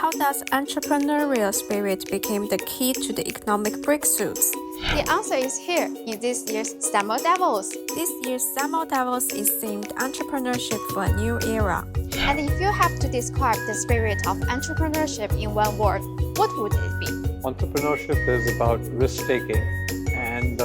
How does entrepreneurial spirit become the key to the economic breakthroughs? The answer is here in this year's Summer Davos. This year's Summer Davos is themed Entrepreneurship for a New Era. And if you have to describe the spirit of entrepreneurship in one word, what would it be? Entrepreneurship is about risk-taking and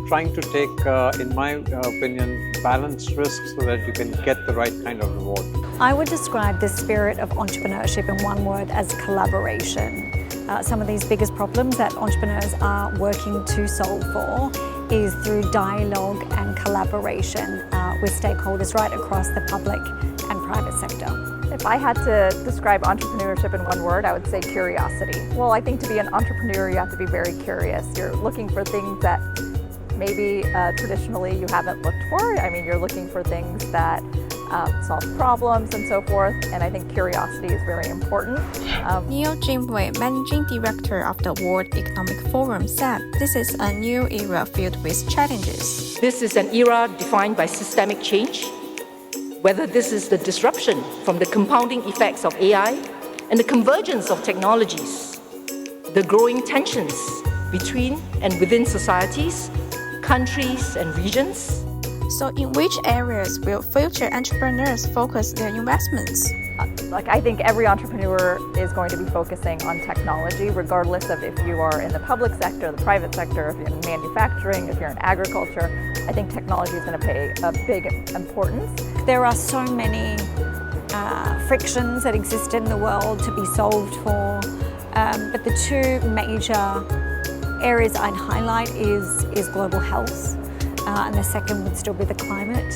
trying to take, in my opinion, balanced risks so that you can get the right kind of reward. I would describe the spirit of entrepreneurship in one word as collaboration. Some of these biggest problems that entrepreneurs are working to solve for is through dialogue and collaboration with stakeholders right across the public and private sector. If I had to describe entrepreneurship in one word, I would say curiosity. Well, I think to be an entrepreneur, you have to be very curious. You're looking for things that maybe traditionally you haven't looked for. I mean, you're looking for things that solve problems and so forth, and I think curiosity is very important. Neil Jimway, Managing Director of the World Economic Forum, said this is a new era filled with challenges. This is an era defined by systemic change, whether this is the disruption from the compounding effects of AI and the convergence of technologies, the growing tensions between and within societies, countries and regions. So in which areas will future entrepreneurs focus their investments? I think every entrepreneur is going to be focusing on technology, regardless of if you are in the public sector, the private sector, if you're in manufacturing, if you're in agriculture. I think technology is going to play a big importance. There are so many frictions that exist in the world to be solved for, but the two major areas I'd highlight is global health, and the second would still be the climate.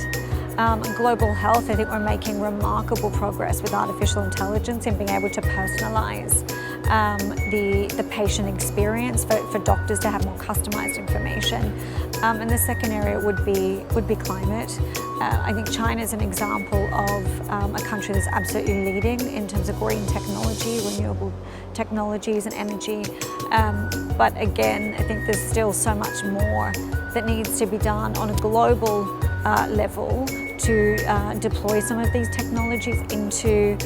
Global health, I think we're making remarkable progress with artificial intelligence in being able to personalize the patient experience for doctors to have more customized information. And the second area would be climate. I think China is an example of a country that's absolutely leading in terms of green technology, renewable technologies and energy. But again, I think there's still so much more that needs to be done on a global level to deploy some of these technologies into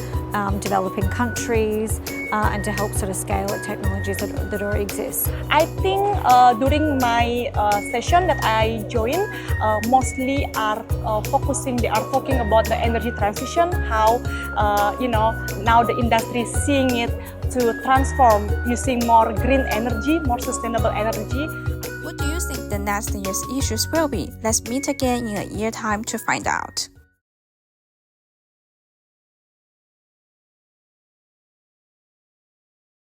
developing countries and to help sort of scale the technologies that already exist. I think during my session that I joined, mostly are they are talking about the energy transition, how now the industry is seeing it to transform using more green energy, more sustainable energy. What do you think the next year's issues will be? Let's meet again in a year's time to find out.